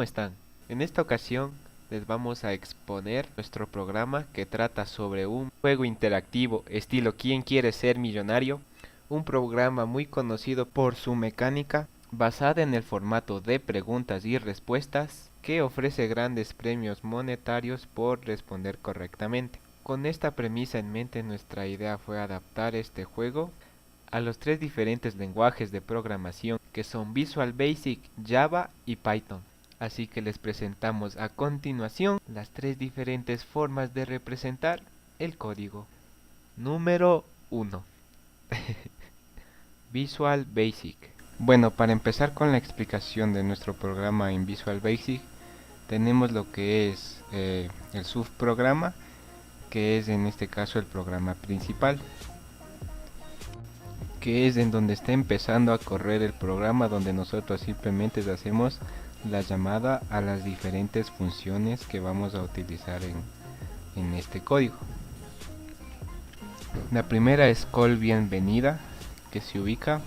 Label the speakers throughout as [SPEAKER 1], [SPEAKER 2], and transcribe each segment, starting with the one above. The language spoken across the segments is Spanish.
[SPEAKER 1] están? En esta ocasión les vamos a exponer nuestro programa que trata sobre un juego interactivo estilo ¿Quién quiere ser millonario? Un programa muy conocido por su mecánica basada en el formato de preguntas y respuestas que ofrece grandes premios monetarios por responder correctamente. Con esta premisa en mente, nuestra idea fue adaptar este juego a los tres diferentes lenguajes de programación que son Visual Basic, Java y Python. Así que les presentamos a continuación las tres diferentes formas de representar el código. Número 1. Visual Basic. Bueno, para empezar con la explicación de nuestro programa en Visual Basic, tenemos lo que es el subprograma, que es en este caso el programa principal, que es en donde está empezando a correr el programa, donde nosotros simplemente hacemos la llamada a las diferentes funciones que vamos a utilizar en este código. La primera es call bienvenida, que se ubica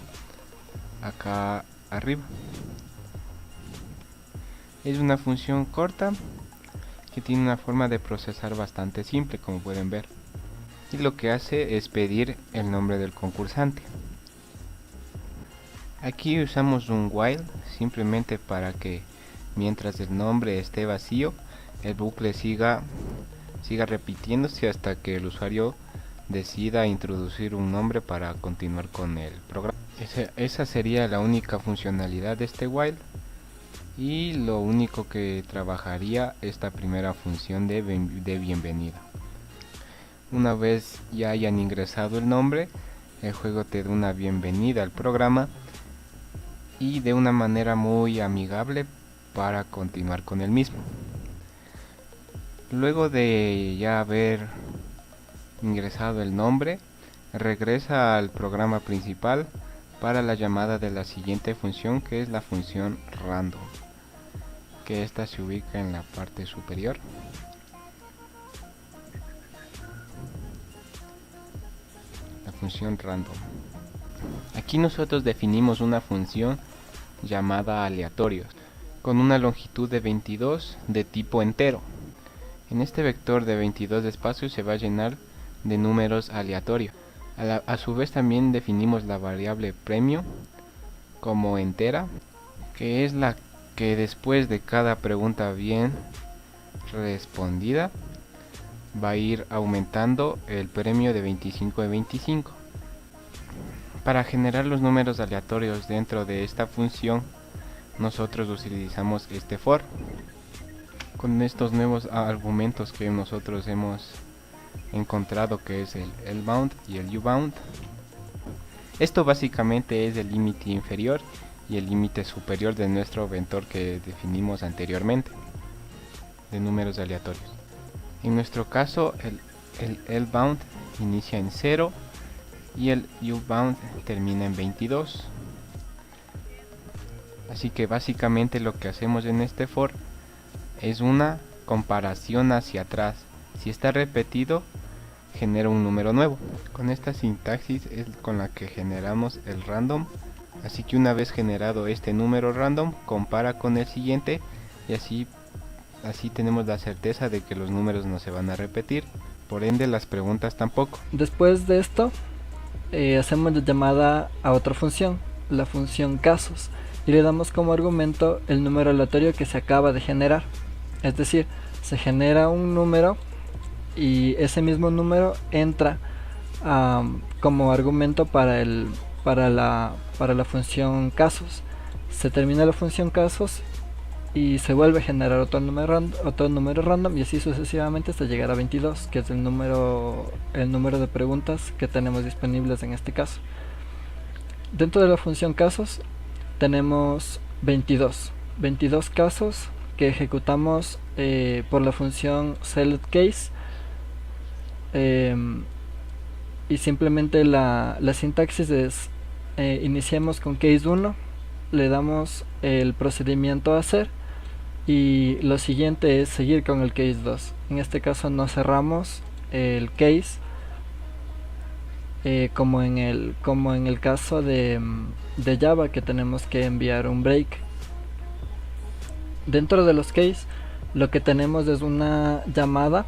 [SPEAKER 1] acá arriba. Es una función corta que tiene una forma de procesar bastante simple, como pueden ver, y lo que hace es pedir el nombre del concursante. Aquí usamos un while simplemente para que mientras el nombre esté vacío, el bucle siga repitiéndose hasta que el usuario decida introducir un nombre para continuar con el programa. Esa sería la única funcionalidad de este while, y lo único que trabajaría esta primera función de bienvenida. Una vez ya hayan ingresado el nombre, el juego te da una bienvenida al programa y de una manera muy amigable para continuar con el mismo. Luego de ya haber ingresado el nombre, regresa al programa principal para la llamada de la siguiente función, que es la función random, que esta se ubica en la parte superior. La función random. Aquí nosotros definimos una función llamada aleatorios con una longitud de 22 de tipo entero. En este vector de 22 de espacio se va a llenar de números aleatorios. A su vez también definimos la variable premio como entera, que es la que después de cada pregunta bien respondida va a ir aumentando el premio de 25 de 25. Para generar los números aleatorios dentro de esta función, nosotros utilizamos este for con estos nuevos argumentos que nosotros hemos encontrado, que es el bound y el ubound. Esto básicamente es el límite inferior y el límite superior de nuestro vector que definimos anteriormente de números aleatorios. En nuestro caso el bound inicia en 0 y el ubound termina en 22. Así que básicamente lo que hacemos en este for es una comparación hacia atrás. Si está repetido, genera un número nuevo. Con esta sintaxis es con la que generamos el random. Así que una vez generado este número random, compara con el siguiente y así tenemos la certeza de que los números no se van a repetir. Por ende, las preguntas tampoco.
[SPEAKER 2] Después de esto, hacemos la llamada a otra función, la función casos, y le damos como argumento el número aleatorio que se acaba de generar. Es decir, se genera un número y ese mismo número entra como argumento para la función casos. Se termina la función casos y se vuelve a generar otro número random y así sucesivamente hasta llegar a 22, que es el número de preguntas que tenemos disponibles en este caso. Dentro de la función casos tenemos 22 casos que ejecutamos por la función selectCase, y simplemente la sintaxis es iniciamos con case 1, le damos el procedimiento a hacer y lo siguiente es seguir con el case 2. En este caso no cerramos el case como en el caso de Java, que tenemos que enviar un break. dentro de los case lo que tenemos es una llamada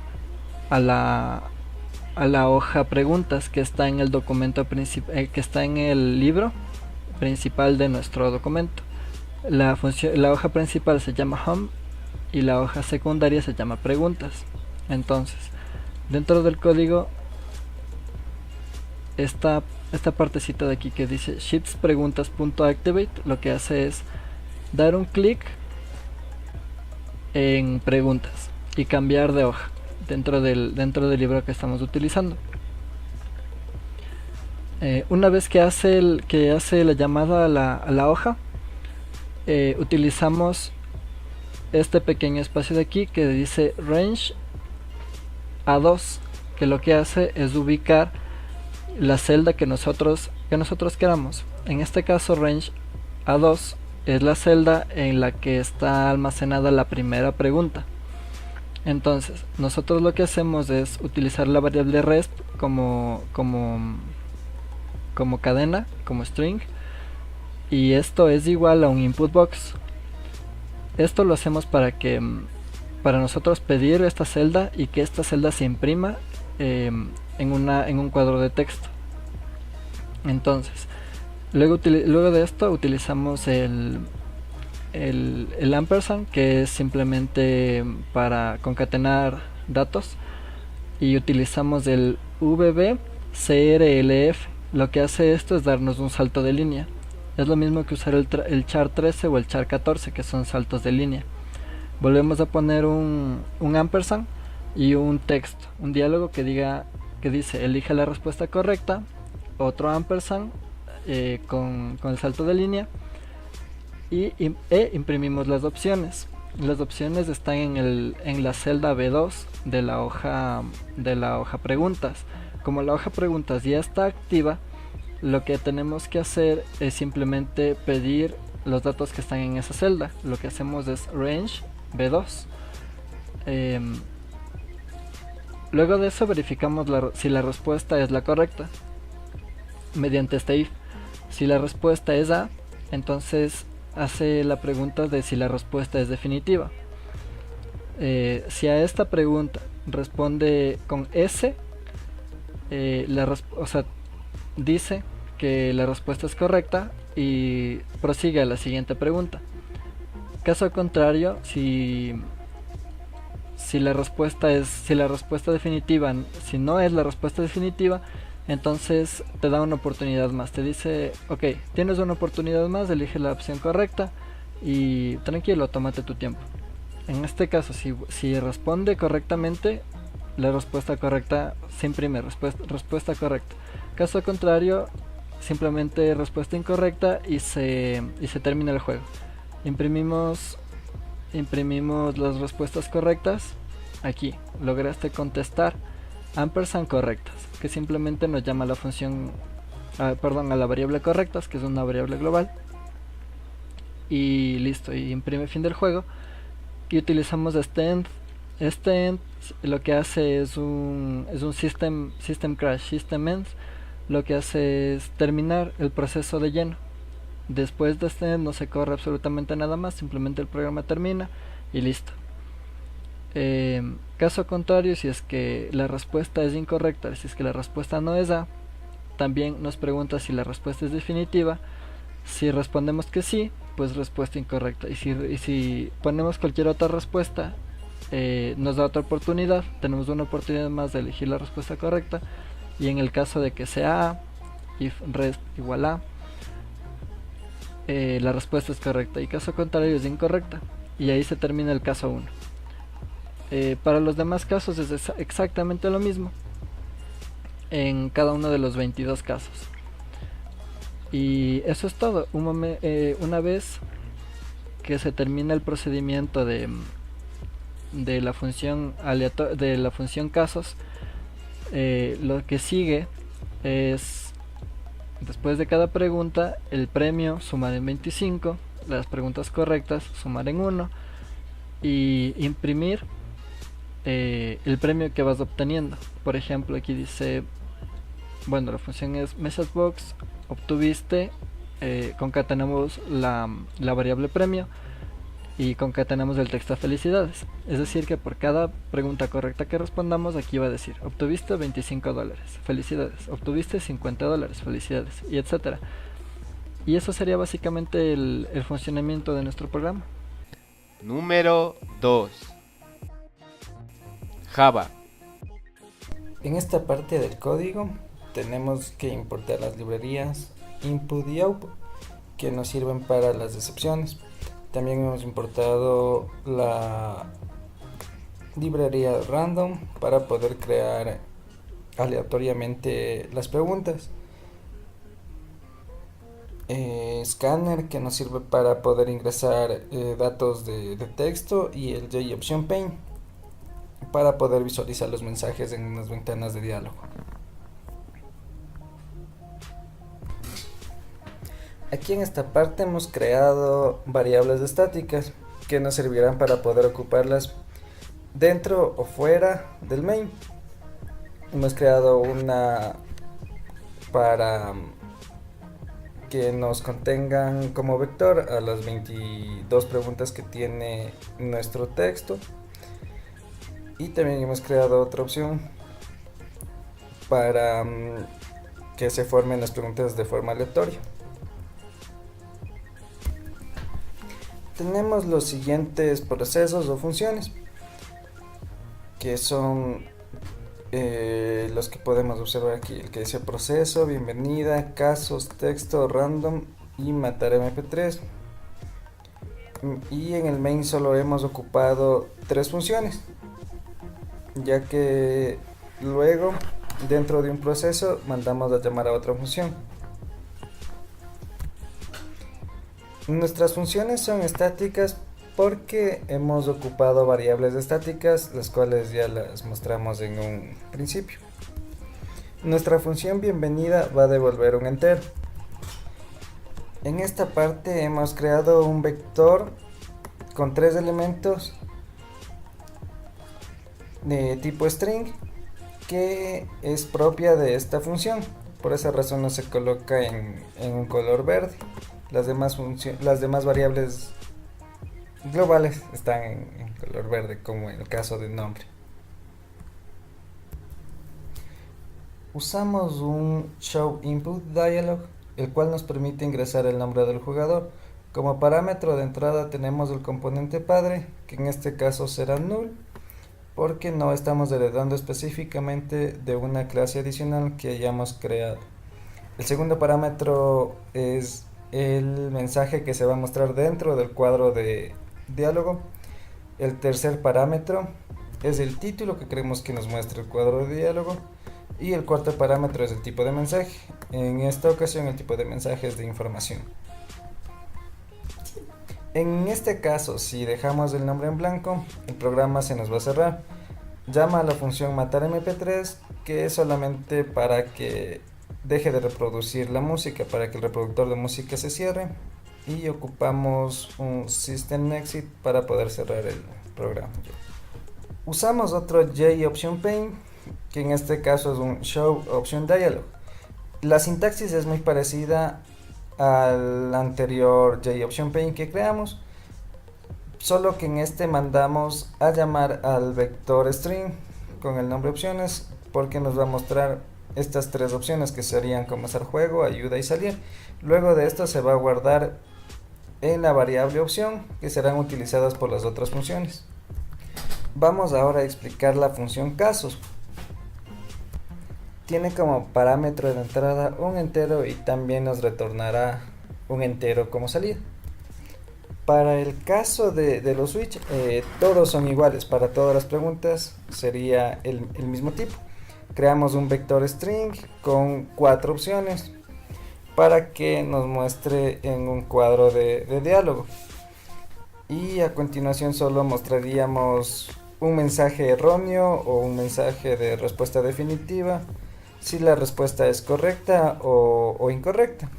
[SPEAKER 2] a la hoja preguntas que está en el documento principal, que está en el libro principal de nuestro documento. La hoja principal se llama home y la hoja secundaria se llama preguntas. Entonces, dentro del código, esta partecita de aquí que dice sheets preguntas.activate lo que hace es dar un clic en preguntas y cambiar de hoja dentro del libro que estamos utilizando. Una vez que hace la llamada a la hoja, utilizamos este pequeño espacio de aquí que dice range A2, que lo que hace es ubicar la celda que nosotros queramos. En este caso, range A2 es la celda en la que está almacenada la primera pregunta. Entonces, nosotros lo que hacemos es utilizar la variable resp como cadena, como string, y esto es igual a un input box. Esto lo hacemos para nosotros pedir esta celda y que esta celda se imprima en un cuadro de texto. Entonces, luego de esto utilizamos el ampersand, que es simplemente para concatenar datos, y utilizamos el vbcrlf. Lo que hace esto es darnos un salto de línea. Es lo mismo que usar el char 13 o el char 14, que son saltos de línea. Volvemos a poner un ampersand y un texto, un diálogo que dice elige la respuesta correcta, otro ampersand con el salto de línea, e imprimimos las opciones. Las opciones están en la celda B2 de la hoja preguntas. Como la hoja preguntas ya está activa, lo que tenemos que hacer es simplemente pedir los datos que están en esa celda. Lo que hacemos es range B2. Luego de eso verificamos si la respuesta es la correcta mediante este if. Si la respuesta es A, entonces hace la pregunta de si la respuesta es definitiva. Si a esta pregunta responde con S, dice que la respuesta es correcta y prosigue a la siguiente pregunta. Caso contrario, si la respuesta definitiva, si no es la respuesta definitiva, entonces te da una oportunidad más. Te dice, ok, tienes una oportunidad más, elige la opción correcta y tranquilo, tómate tu tiempo. En este caso, si responde correctamente, la respuesta correcta se imprime, respuesta correcta. Caso contrario, simplemente respuesta incorrecta y se termina el juego. Imprimimos las respuestas correctas. Aquí lograste contestar ampersand correctas, que simplemente nos llama la función, a la variable correctas, que es una variable global, y listo, y imprime fin del juego. Y utilizamos este end. Este end lo que hace es un system crash, system end. Lo que hace es terminar el proceso de lleno. Después de este end no se corre absolutamente nada más, simplemente el programa termina y listo. Caso contrario, si es que la respuesta es incorrecta, si es que la respuesta no es A, también nos pregunta si la respuesta es definitiva. Si respondemos que sí, pues respuesta incorrecta, y si ponemos cualquier otra respuesta, nos da otra oportunidad. Tenemos una oportunidad más de elegir la respuesta correcta, y en el caso de que sea A, if resp igual a, la respuesta es correcta, y caso contrario es incorrecta, y ahí se termina el caso 1. Para los demás casos es exactamente lo mismo en cada uno de los 22 casos. Y eso es todo. Una vez que se termina el procedimiento de la función casos, lo que sigue es, después de cada pregunta, el premio sumar en 25, las preguntas correctas sumar en 1 y imprimir el premio que vas obteniendo. Por ejemplo, aquí dice, bueno, la función es messagebox, obtuviste, concatenamos la variable premio y concatenamos el texto a felicidades. Es decir, que por cada pregunta correcta que respondamos, aquí va a decir, obtuviste $25, felicidades, obtuviste $50, felicidades, y etcétera. Y eso sería básicamente el funcionamiento de nuestro programa.
[SPEAKER 1] Número 2. Java.
[SPEAKER 3] En esta parte del código tenemos que importar las librerías input y output que nos sirven para las excepciones. También hemos importado la librería random para poder crear aleatoriamente las preguntas. Scanner que nos sirve para poder ingresar datos de texto, y el JOption Pane para poder visualizar los mensajes en unas ventanas de diálogo. Aquí en esta parte hemos creado variables estáticas que nos servirán para poder ocuparlas dentro o fuera del main. Hemos creado una para que nos contengan como vector a las 22 preguntas que tiene nuestro texto, y también hemos creado otra opción para que se formen las preguntas de forma aleatoria. Tenemos los siguientes procesos o funciones, que son los que podemos observar aquí: el que dice proceso, bienvenida, casos, texto, random y matar mp3. Y en el main solo hemos ocupado 3 funciones, ya que luego dentro de un proceso mandamos a llamar a otra función. Nuestras funciones son estáticas porque hemos ocupado variables estáticas, las cuales ya las mostramos en un principio. Nuestra función bienvenida va a devolver un entero. En esta parte hemos creado un vector con 3 elementos de tipo string, que es propia de esta función. Por esa razón no se coloca en un color verde. Las demás variables globales están en color verde, como en el caso del nombre. Usamos un showInputDialog, el cual nos permite ingresar el nombre del jugador. Como parámetro de entrada tenemos el componente padre, que en este caso será null, porque no estamos heredando específicamente de una clase adicional que hayamos creado. El segundo parámetro es el mensaje que se va a mostrar dentro del cuadro de diálogo. El tercer parámetro es el título que queremos que nos muestre el cuadro de diálogo, y el cuarto parámetro es el tipo de mensaje. En esta ocasión el tipo de mensaje es de información. En este caso, si dejamos el nombre en blanco, el programa se nos va a cerrar. Llama a la función matar mp3, que es solamente para que deje de reproducir la música, para que el reproductor de música se cierre, y ocupamos un system exit para poder cerrar el programa. Usamos otro JOption Pane, que en este caso es un showOptionDialog. La sintaxis es muy parecida al anterior JOption Pane que creamos, solo que en este mandamos a llamar al vector string con el nombre opciones, porque nos va a mostrar estas 3 opciones, que serían comenzar juego, ayuda y salir. Luego de esto se va a guardar en la variable opción, que serán utilizadas por las otras funciones. Vamos ahora a explicar la función casos. Tiene como parámetro de entrada un entero y también nos retornará un entero como salida. Para el caso de los switch, todos son iguales. Para todas las preguntas sería el mismo tipo. Creamos un vector string con 4 opciones para que nos muestre en un cuadro de diálogo, y a continuación solo mostraríamos un mensaje erróneo o un mensaje de respuesta definitiva si la respuesta es correcta o incorrecta.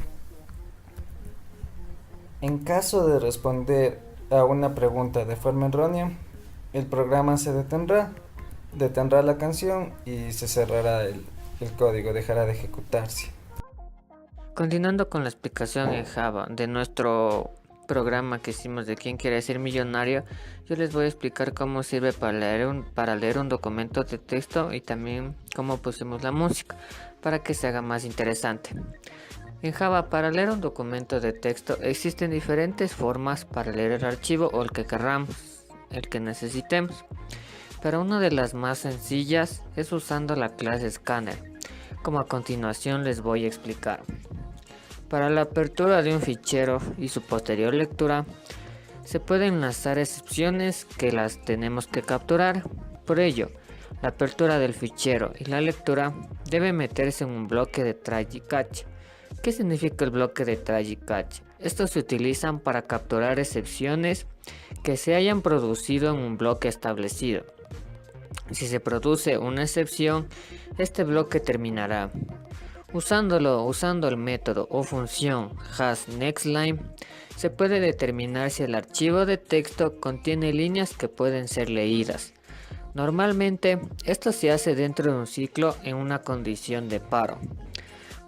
[SPEAKER 3] En caso de responder a una pregunta de forma errónea, el programa se detendrá la canción y se cerrará el código, dejará de ejecutarse.
[SPEAKER 4] Continuando con la explicación en Java de nuestro programa que hicimos de ¿Quién quiere ser millonario?, yo les voy a explicar cómo sirve para leer un documento de texto y también cómo pusimos la música para que se haga más interesante. En Java, para leer un documento de texto existen diferentes formas para leer el archivo o el que querramos, el que necesitemos. Pero una de las más sencillas es usando la clase Scanner, como a continuación les voy a explicar. Para la apertura de un fichero y su posterior lectura, se pueden enlazar excepciones que las tenemos que capturar. Por ello, la apertura del fichero y la lectura debe meterse en un bloque de try y catch. ¿Qué significa el bloque de try y catch? Estos se utilizan para capturar excepciones que se hayan producido en un bloque establecido. Si se produce una excepción, este bloque terminará. Usando el método o función hasNextLine, se puede determinar si el archivo de texto contiene líneas que pueden ser leídas. Normalmente, esto se hace dentro de un ciclo en una condición de paro,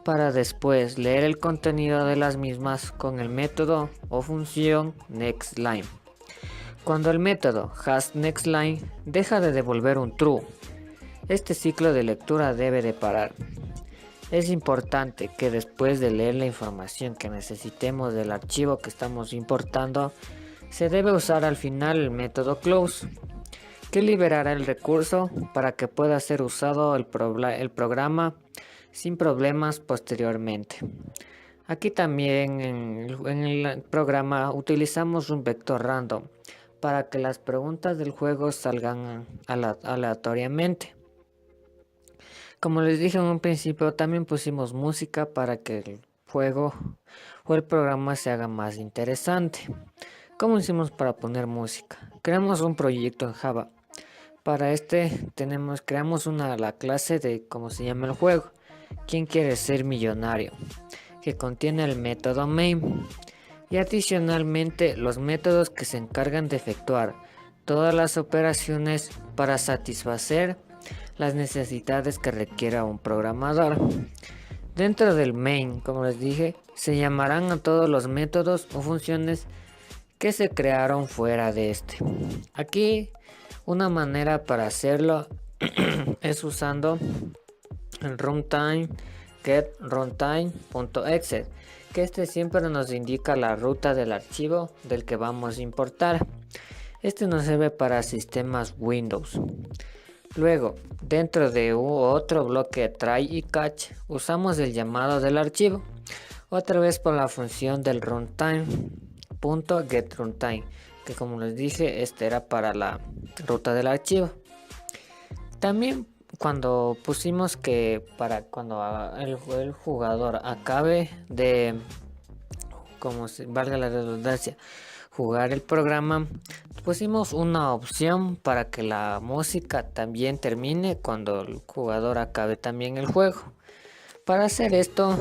[SPEAKER 4] para después leer el contenido de las mismas con el método o función nextLine. Cuando el método hasNextLine deja de devolver un true, este ciclo de lectura debe de parar. Es importante que después de leer la información que necesitemos del archivo que estamos importando, se debe usar al final el método close, que liberará el recurso para que pueda ser usado el programa sin problemas posteriormente. Aquí también en el programa utilizamos un vector random para que las preguntas del juego salgan aleatoriamente. Como les dije en un principio, también pusimos música para que el juego o el programa se haga más interesante. ¿Cómo hicimos para poner música? Creamos un proyecto en Java. Para este creamos la clase de cómo se llama el juego, ¿Quién quiere ser millonario?, que contiene el método main y adicionalmente los métodos que se encargan de efectuar todas las operaciones para satisfacer las necesidades que requiera un programador. Dentro del main, como les dije, se llamarán a todos los métodos o funciones que se crearon fuera de este. Aquí una manera para hacerlo es usando el runtime getRuntime.exec, que este siempre nos indica la ruta del archivo del que vamos a importar. Este nos sirve para sistemas Windows. Luego, dentro de otro bloque try y catch, usamos el llamado del archivo, otra vez por la función del runtime.getRuntime, que como les dije, este era para la ruta del archivo. También cuando pusimos que para cuando el jugador acabe de, como si valga la redundancia, jugar el programa, pusimos una opción para que la música también termine cuando el jugador acabe también el juego. Para hacer esto,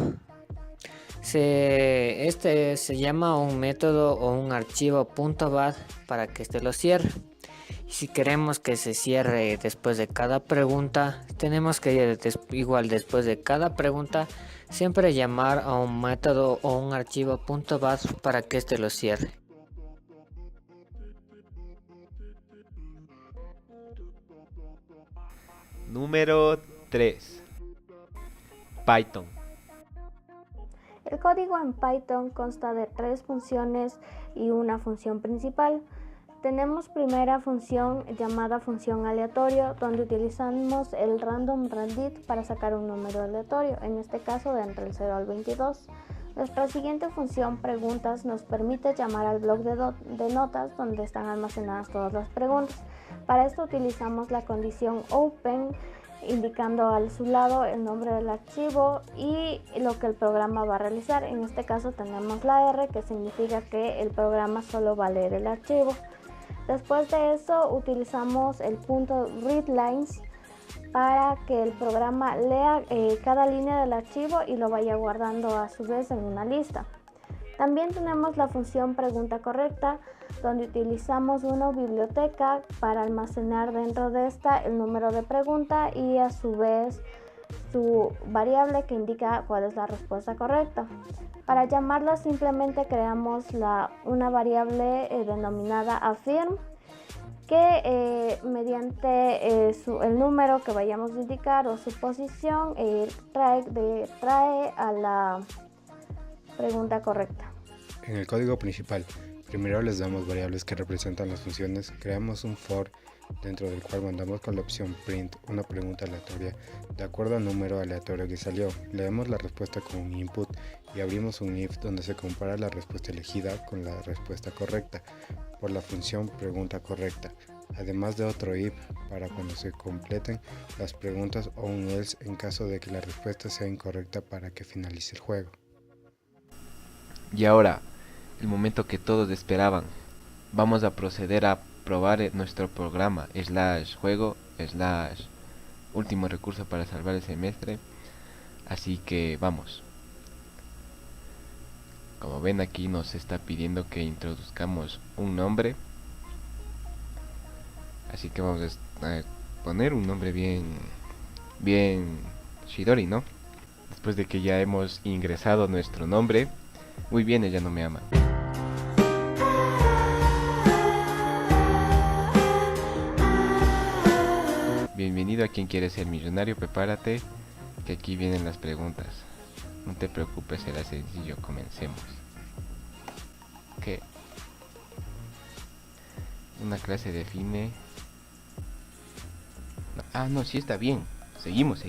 [SPEAKER 4] se llama un método o un archivo .bat para que este lo cierre. Y si queremos que se cierre después de cada pregunta, tenemos que igual después de cada pregunta siempre llamar a un método o un archivo .bat para que este lo cierre.
[SPEAKER 1] Número 3. Python.
[SPEAKER 5] El código en Python consta de 3 funciones y una función principal. Tenemos primera función llamada función aleatorio, donde utilizamos el random randit para sacar un número aleatorio, en este caso de entre el 0 al 22. Nuestra siguiente función preguntas nos permite llamar al bloc de notas donde están almacenadas todas las preguntas. Para esto utilizamos la condición open, indicando a su lado el nombre del archivo y lo que el programa va a realizar. En este caso tenemos la R, que significa que el programa solo va a leer el archivo. Después de eso utilizamos el punto readlines para que el programa lea cada línea del archivo y lo vaya guardando a su vez en una lista. También tenemos la función pregunta correcta, donde utilizamos una biblioteca para almacenar dentro de esta el número de pregunta y a su vez su variable que indica cuál es la respuesta correcta. Para llamarla simplemente creamos una variable denominada affirm que mediante el número que vayamos a indicar o su posición trae a la pregunta correcta.
[SPEAKER 6] En el código principal, primero les damos variables que representan las funciones, creamos un for dentro del cual mandamos con la opción print una pregunta aleatoria de acuerdo al número aleatorio que salió. Leemos la respuesta con un input y abrimos un if donde se compara la respuesta elegida con la respuesta correcta por la función pregunta correcta, además de otro if para cuando se completen las preguntas o un else en caso de que la respuesta sea incorrecta para que finalice el juego.
[SPEAKER 1] Y ahora, el momento que todos esperaban. Vamos a proceder a probar nuestro programa /juego /último recurso para salvar el semestre. Así que vamos. Como ven, aquí nos está pidiendo que introduzcamos un nombre. Así que vamos a poner un nombre bien Shidori, ¿no? Después de que ya hemos ingresado nuestro nombre. Muy bien, ella no me ama. Bienvenido a Quien Quiere Ser Millonario. Prepárate, que aquí vienen las preguntas. No te preocupes, será sencillo. Comencemos. ¿Qué? Una clase define... No. No, sí está bien. Seguimos.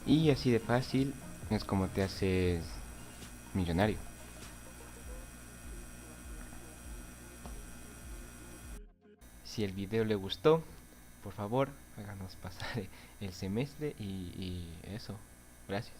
[SPEAKER 1] Y así de fácil es como te haces millonario. Si el video le gustó, por favor háganos pasar el semestre y eso. Gracias.